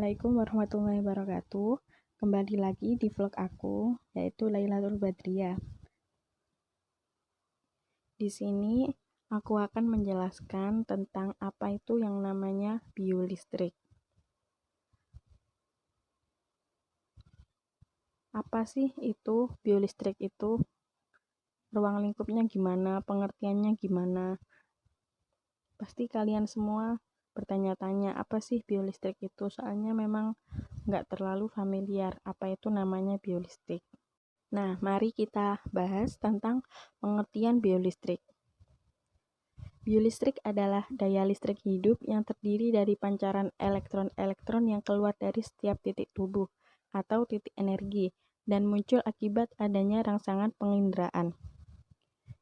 Assalamualaikum warahmatullahi wabarakatuh. Kembali lagi di vlog aku, yaitu Lailatul Badriyah. Di sini aku akan menjelaskan tentang apa itu yang namanya biolistrik. Apa sih itu biolistrik itu? Ruang lingkupnya gimana? Pengertiannya gimana? Pasti kalian semua bertanya-tanya apa sih biolistrik itu, soalnya memang nggak terlalu familiar apa itu namanya biolistrik. Nah, mari kita bahas tentang pengertian biolistrik. Biolistrik adalah daya listrik hidup yang terdiri dari pancaran elektron-elektron yang keluar dari setiap titik tubuh atau titik energi dan muncul akibat adanya rangsangan penginderaan.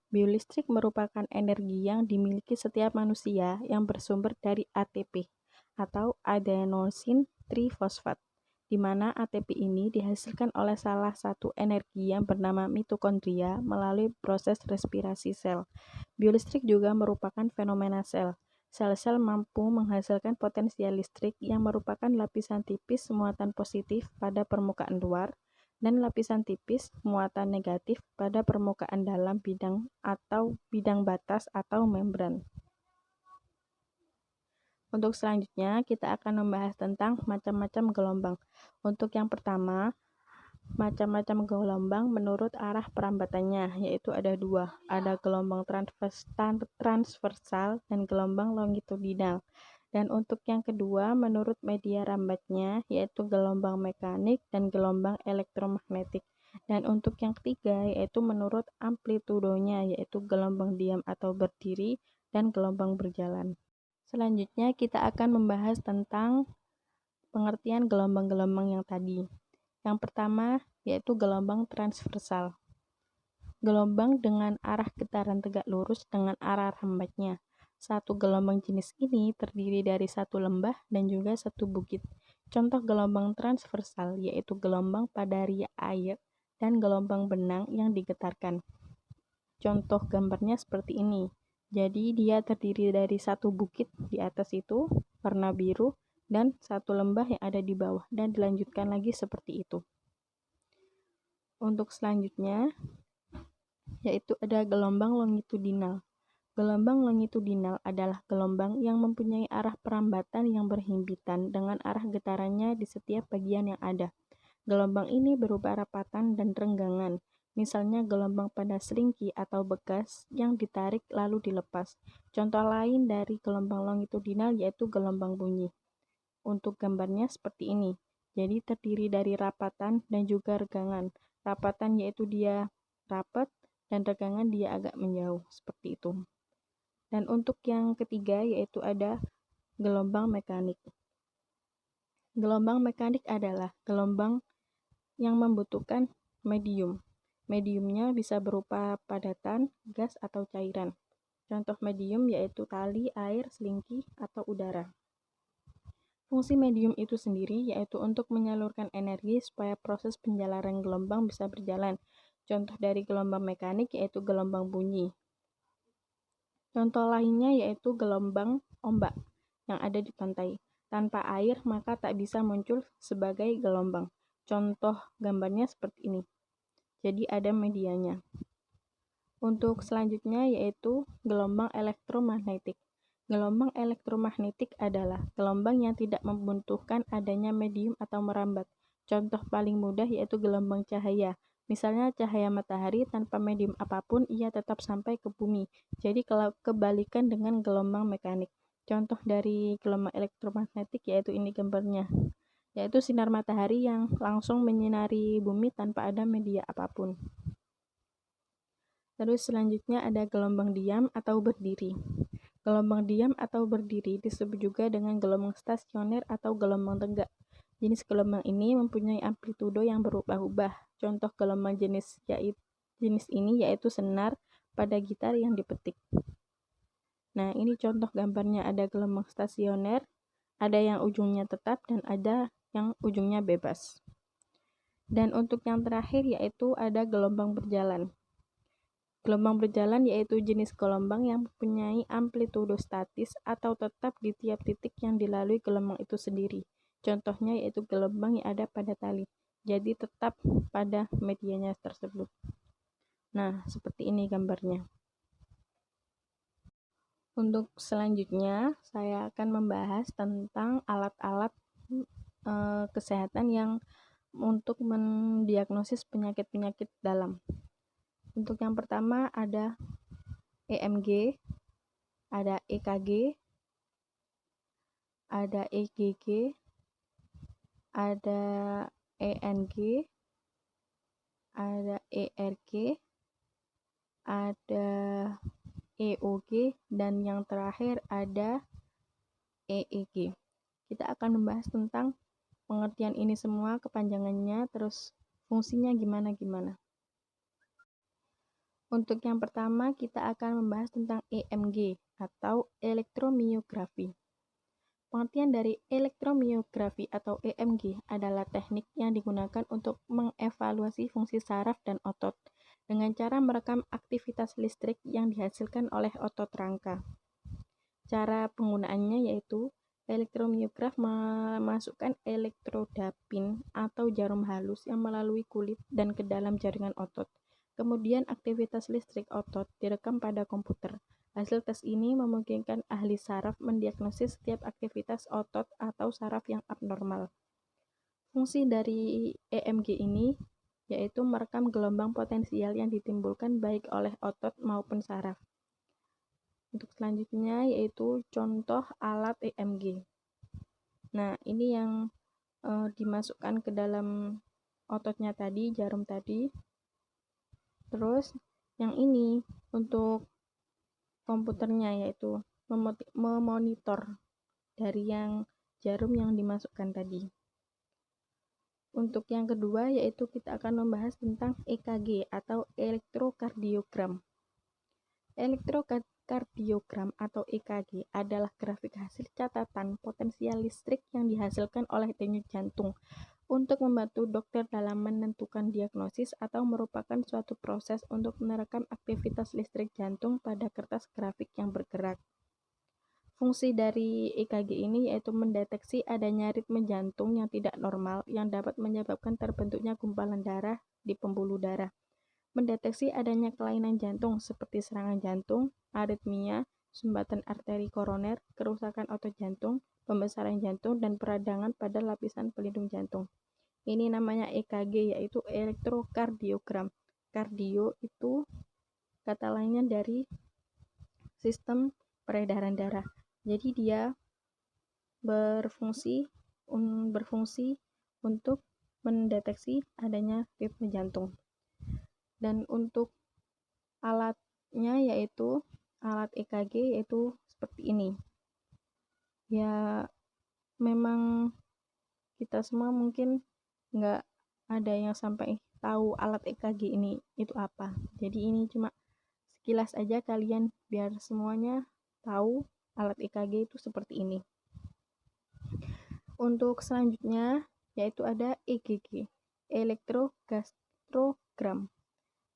Biolistrik merupakan energi yang dimiliki setiap manusia yang bersumber dari ATP atau adenosine trifosfat, di mana ATP ini dihasilkan oleh salah satu energi yang bernama mitokondria melalui proses respirasi sel. Biolistrik juga merupakan fenomena sel. Sel-sel mampu menghasilkan potensial listrik yang merupakan lapisan tipis muatan positif pada permukaan luar dan lapisan tipis muatan negatif pada permukaan dalam bidang atau bidang batas atau membran. Untuk selanjutnya, kita akan membahas tentang macam-macam gelombang. Untuk yang pertama, macam-macam gelombang menurut arah perambatannya, yaitu ada dua. Ada gelombang transversal dan gelombang longitudinal. Dan untuk yang kedua, menurut media rambatnya, yaitu gelombang mekanik dan gelombang elektromagnetik. Dan untuk yang ketiga, yaitu menurut amplitudonya, yaitu gelombang diam atau berdiri dan gelombang berjalan. Selanjutnya, kita akan membahas tentang pengertian gelombang-gelombang yang tadi. Yang pertama, yaitu gelombang transversal. Gelombang dengan arah getaran tegak lurus dengan arah rambatnya. Satu gelombang jenis ini terdiri dari satu lembah dan juga satu bukit. Contoh gelombang transversal yaitu gelombang pada ria air dan gelombang benang yang digetarkan. Contoh gambarnya seperti ini. Jadi dia terdiri dari satu bukit di atas itu warna biru dan satu lembah yang ada di bawah dan dilanjutkan lagi seperti itu. Untuk selanjutnya yaitu ada gelombang longitudinal. Gelombang longitudinal adalah gelombang yang mempunyai arah perambatan yang berhimpitan dengan arah getarannya di setiap bagian yang ada. Gelombang ini berupa rapatan dan renggangan, misalnya gelombang pada selingki atau bekas yang ditarik lalu dilepas. Contoh lain dari gelombang longitudinal yaitu gelombang bunyi. Untuk gambarnya seperti ini. Jadi terdiri dari rapatan dan juga regangan. Rapatan yaitu dia rapat dan regangan dia agak menjauh, seperti itu. Dan untuk yang ketiga yaitu ada gelombang mekanik. Gelombang mekanik adalah gelombang yang membutuhkan medium. Mediumnya bisa berupa padatan, gas, atau cairan. Contoh medium yaitu tali, air, selingki, atau udara. Fungsi medium itu sendiri yaitu untuk menyalurkan energi supaya proses penjalanan gelombang bisa berjalan. Contoh dari gelombang mekanik yaitu gelombang bunyi. Contoh lainnya yaitu gelombang ombak yang ada di pantai. Tanpa air maka tak bisa muncul sebagai gelombang. Contoh gambarnya seperti ini. Jadi ada medianya. Untuk selanjutnya yaitu gelombang elektromagnetik. Gelombang elektromagnetik adalah gelombang yang tidak membutuhkan adanya medium atau merambat. Contoh paling mudah yaitu gelombang cahaya. Misalnya cahaya matahari tanpa medium apapun ia tetap sampai ke bumi. Jadi kalau kebalikan dengan gelombang mekanik. Contoh dari gelombang elektromagnetik yaitu ini gambarnya. Yaitu sinar matahari yang langsung menyinari bumi tanpa ada media apapun. Terus selanjutnya ada gelombang diam atau berdiri. Gelombang diam atau berdiri disebut juga dengan gelombang stasioner atau gelombang tegak. Jenis gelombang ini mempunyai amplitudo yang berubah-ubah. Contoh gelombang jenis ini yaitu senar pada gitar yang dipetik. Nah, ini contoh gambarnya, ada gelombang stasioner, ada yang ujungnya tetap dan ada yang ujungnya bebas. Dan untuk yang terakhir yaitu ada gelombang berjalan. Gelombang berjalan yaitu jenis gelombang yang mempunyai amplitudo statis atau tetap di tiap titik yang dilalui gelombang itu sendiri. Contohnya yaitu gelombang yang ada pada tali. Jadi tetap pada medianya tersebut. Nah, seperti ini gambarnya. Untuk selanjutnya, saya akan membahas tentang alat-alat kesehatan yang untuk mendiagnosis penyakit-penyakit dalam. Untuk yang pertama ada EMG, ada EKG, ada EGG, ada ENG, ada ERG, ada EOG, dan yang terakhir ada EEG. Kita akan membahas tentang pengertian ini semua, kepanjangannya, terus fungsinya gimana-gimana. Untuk yang pertama, kita akan membahas tentang EMG atau elektromiografi. Pengertian dari elektromiografi atau EMG adalah teknik yang digunakan untuk mengevaluasi fungsi saraf dan otot dengan cara merekam aktivitas listrik yang dihasilkan oleh otot rangka. Cara penggunaannya yaitu elektromiograf memasukkan elektroda pin atau jarum halus yang melalui kulit dan ke dalam jaringan otot. Kemudian aktivitas listrik otot direkam pada komputer. Hasil tes ini memungkinkan ahli saraf mendiagnosis setiap aktivitas otot atau saraf yang abnormal. Fungsi dari EMG ini yaitu merekam gelombang potensial yang ditimbulkan baik oleh otot maupun saraf. Untuk selanjutnya yaitu contoh alat EMG. Nah, ini yang dimasukkan ke dalam ototnya tadi, jarum tadi. Terus yang ini untuk komputernya yaitu memonitor dari yang jarum yang dimasukkan tadi. Untuk yang kedua yaitu kita akan membahas tentang EKG atau elektrokardiogram. Elektrokardiogram atau EKG adalah grafik hasil catatan potensial listrik yang dihasilkan oleh denyut jantung untuk membantu dokter dalam menentukan diagnosis atau merupakan suatu proses untuk merekam aktivitas listrik jantung pada kertas grafik yang bergerak. Fungsi dari EKG ini yaitu mendeteksi adanya ritme jantung yang tidak normal yang dapat menyebabkan terbentuknya gumpalan darah di pembuluh darah. Mendeteksi adanya kelainan jantung seperti serangan jantung, aritmia, sumbatan arteri koroner, kerusakan otot jantung, pembesaran jantung, dan peradangan pada lapisan pelindung jantung. Ini namanya EKG yaitu elektrokardiogram. Kardio itu kata lainnya dari sistem peredaran darah. Jadi dia berfungsi untuk mendeteksi adanya ritme jantung. Dan untuk alatnya yaitu alat EKG yaitu seperti ini. Ya memang kita semua mungkin nggak ada yang sampai tahu alat EKG ini itu apa. Jadi ini cuma sekilas aja kalian biar semuanya tahu alat EKG itu seperti ini. Untuk selanjutnya yaitu ada EGG, elektrogastrogram.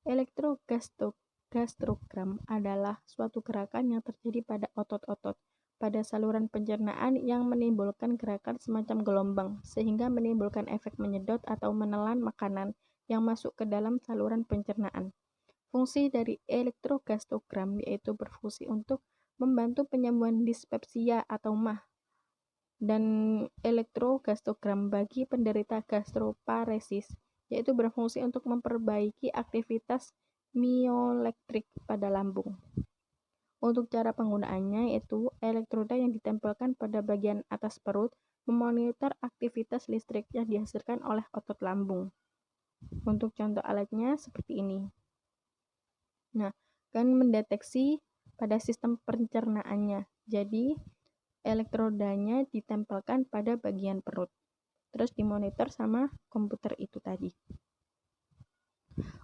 Elektrogastrogram adalah suatu gerakan yang terjadi pada otot-otot pada saluran pencernaan yang menimbulkan gerakan semacam gelombang sehingga menimbulkan efek menyedot atau menelan makanan yang masuk ke dalam saluran pencernaan. Fungsi dari elektrogastrogram yaitu berfungsi untuk membantu penyembuhan dispepsia atau MAH dan elektrogastrogram bagi penderita gastroparesis yaitu berfungsi untuk memperbaiki aktivitas mioelektrik pada lambung. Untuk cara penggunaannya yaitu elektroda yang ditempelkan pada bagian atas perut memonitor aktivitas listrik yang dihasilkan oleh otot lambung. Untuk contoh alatnya seperti ini. Nah, kan mendeteksi pada sistem pencernaannya. Jadi, elektrodanya ditempelkan pada bagian perut. Terus dimonitor sama komputer itu tadi.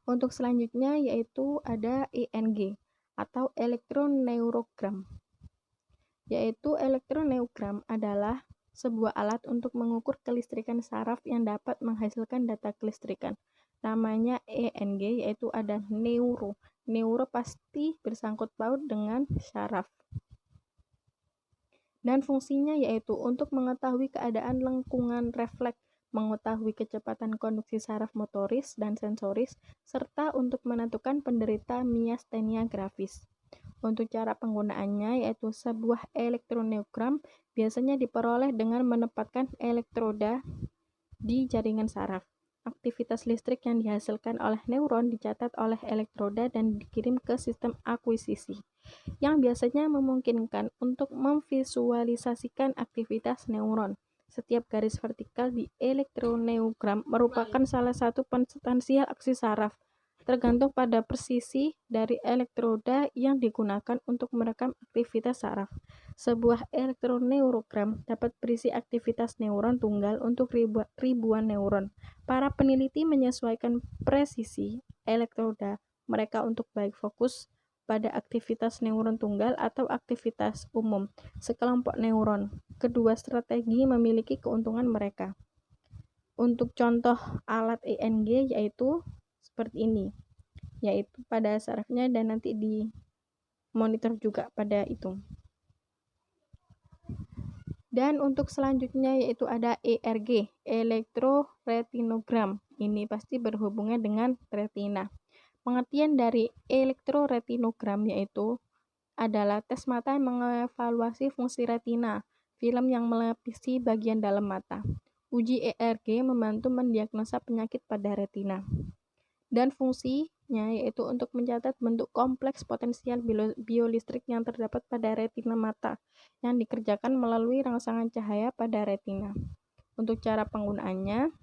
Untuk selanjutnya yaitu ada ENG atau elektroneurogram. Yaitu elektroneurogram adalah sebuah alat untuk mengukur kelistrikan saraf yang dapat menghasilkan data kelistrikan. Namanya ENG yaitu ada neuro. Neuro pasti bersangkut paut dengan saraf. Dan fungsinya yaitu untuk mengetahui keadaan lengkungan refleks, mengetahui kecepatan konduksi saraf motoris dan sensoris, serta untuk menentukan penderita miastenia gravis. Untuk cara penggunaannya yaitu sebuah elektroneurogram biasanya diperoleh dengan menempatkan elektroda di jaringan saraf. Aktivitas listrik yang dihasilkan oleh neuron dicatat oleh elektroda dan dikirim ke sistem akuisisi, yang biasanya memungkinkan untuk memvisualisasikan aktivitas neuron. Setiap garis vertikal di elektroneurogram merupakan salah satu potensial aksi saraf, tergantung pada presisi dari elektroda yang digunakan untuk merekam aktivitas saraf. Sebuah elektroneurogram dapat berisi aktivitas neuron tunggal untuk ribuan neuron. Para peneliti menyesuaikan presisi elektroda mereka untuk baik fokus pada aktivitas neuron tunggal atau aktivitas umum sekelompok neuron. Kedua strategi memiliki keuntungan mereka. Untuk contoh alat ENG yaitu seperti ini, yaitu pada sarafnya dan nanti di monitor juga pada itu. Dan untuk selanjutnya yaitu ada ERG, elektroretinogram. Ini pasti berhubungan dengan retina. Pengertian dari elektroretinogram yaitu adalah tes mata yang mengevaluasi fungsi retina, film yang melapisi bagian dalam mata. Uji ERG membantu mendiagnosa penyakit pada retina. Dan fungsinya yaitu untuk mencatat bentuk kompleks potensial biolistrik yang terdapat pada retina mata, yang dikerjakan melalui rangsangan cahaya pada retina. Untuk cara penggunaannya,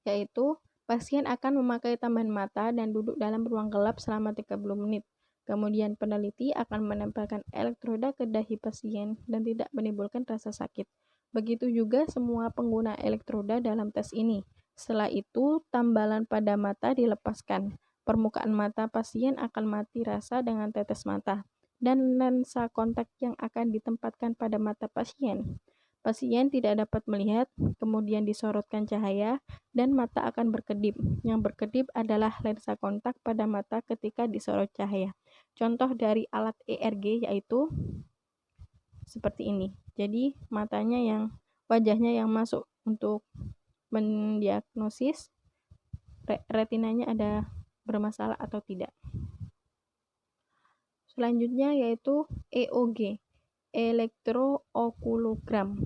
yaitu pasien akan memakai tambahan mata dan duduk dalam ruang gelap selama 30 menit. Kemudian peneliti akan menempelkan elektroda ke dahi pasien dan tidak menimbulkan rasa sakit. Begitu juga semua pengguna elektroda dalam tes ini. Setelah itu, tambalan pada mata dilepaskan. Permukaan mata pasien akan mati rasa dengan tetes mata dan lensa kontak yang akan ditempatkan pada mata pasien. Pasien tidak dapat melihat, kemudian disorotkan cahaya, dan mata akan berkedip. Yang berkedip adalah lensa kontak pada mata ketika disorot cahaya. Contoh dari alat ERG yaitu seperti ini. Jadi wajahnya yang masuk untuk mendiagnosis retinanya ada bermasalah atau tidak. Selanjutnya yaitu EOG, elektrookulogram.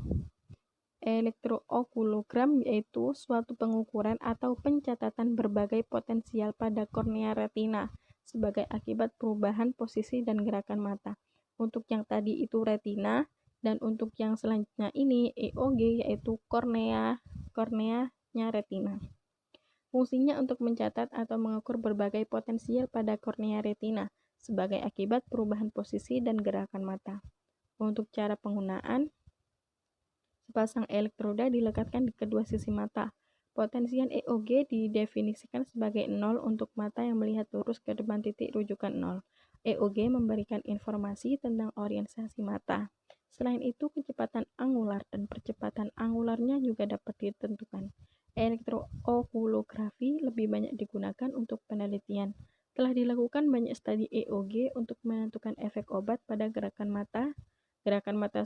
Elektrookulogram yaitu suatu pengukuran atau pencatatan berbagai potensial pada kornea retina sebagai akibat perubahan posisi dan gerakan mata. Untuk yang tadi itu retina, dan untuk yang selanjutnya ini EOG yaitu korneanya retina. Fungsinya untuk mencatat atau mengukur berbagai potensial pada kornea retina sebagai akibat perubahan posisi dan gerakan mata. Untuk cara penggunaan, sepasang elektroda dilekatkan di kedua sisi mata. Potensial EOG didefinisikan sebagai 0 untuk mata yang melihat lurus ke depan titik rujukan 0. EOG memberikan informasi tentang orientasi mata. Selain itu, kecepatan angular dan percepatan angularnya juga dapat ditentukan. Elektrookulografi lebih banyak digunakan untuk penelitian. Telah dilakukan banyak studi EOG untuk menentukan efek obat pada gerakan mata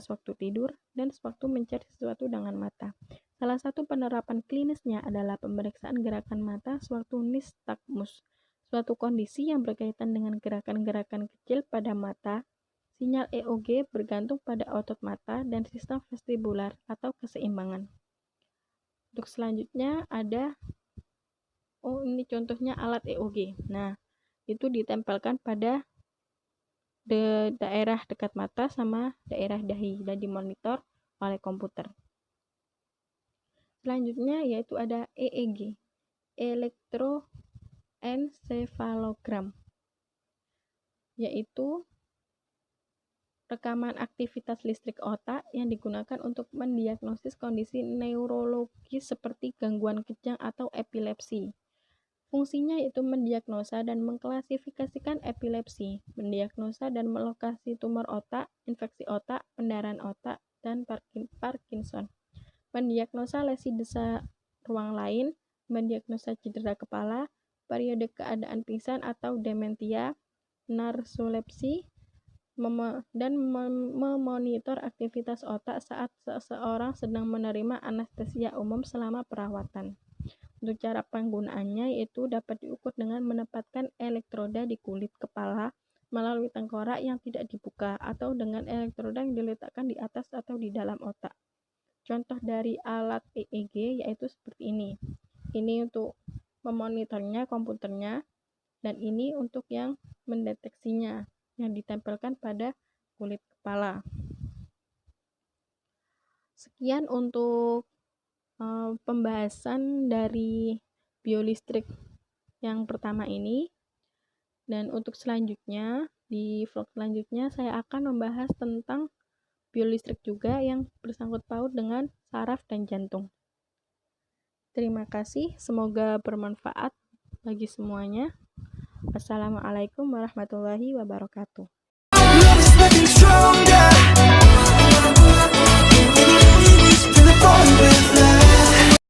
sewaktu tidur, dan sewaktu mencari sesuatu dengan mata. Salah satu penerapan klinisnya adalah pemeriksaan gerakan mata sewaktu nystagmus, suatu kondisi yang berkaitan dengan gerakan-gerakan kecil pada mata. Sinyal EOG bergantung pada otot mata dan sistem vestibular atau keseimbangan. Untuk selanjutnya ada, ini contohnya alat EOG. Nah, itu ditempelkan pada daerah dekat mata sama daerah dahi dan dimonitor oleh komputer. Selanjutnya yaitu ada EEG, elektroencephalogram, yaitu rekaman aktivitas listrik otak yang digunakan untuk mendiagnosis kondisi neurologis seperti gangguan kejang atau epilepsi. Fungsinya yaitu mendiagnosa dan mengklasifikasikan epilepsi, mendiagnosa dan melokasi tumor otak, infeksi otak, pendarahan otak, dan Parkinson. Mendiagnosa lesi desa ruang lain, mendiagnosa cedera kepala, periode keadaan pingsan atau dementia, narkolepsi, memonitor aktivitas otak saat seseorang sedang menerima anestesia umum selama perawatan. Untuk cara penggunaannya yaitu dapat diukur dengan menempatkan elektroda di kulit kepala melalui tengkorak yang tidak dibuka atau dengan elektroda yang diletakkan di atas atau di dalam otak. Contoh dari alat EEG yaitu seperti ini. Ini untuk memonitornya komputernya, dan ini untuk yang mendeteksinya yang ditempelkan pada kulit kepala. Sekian untuk pembahasan dari biolistrik yang pertama ini, dan untuk selanjutnya di vlog selanjutnya saya akan membahas tentang biolistrik juga yang bersangkut paut dengan saraf dan jantung. Terima kasih, semoga bermanfaat bagi semuanya. Wassalamualaikum warahmatullahi wabarakatuh.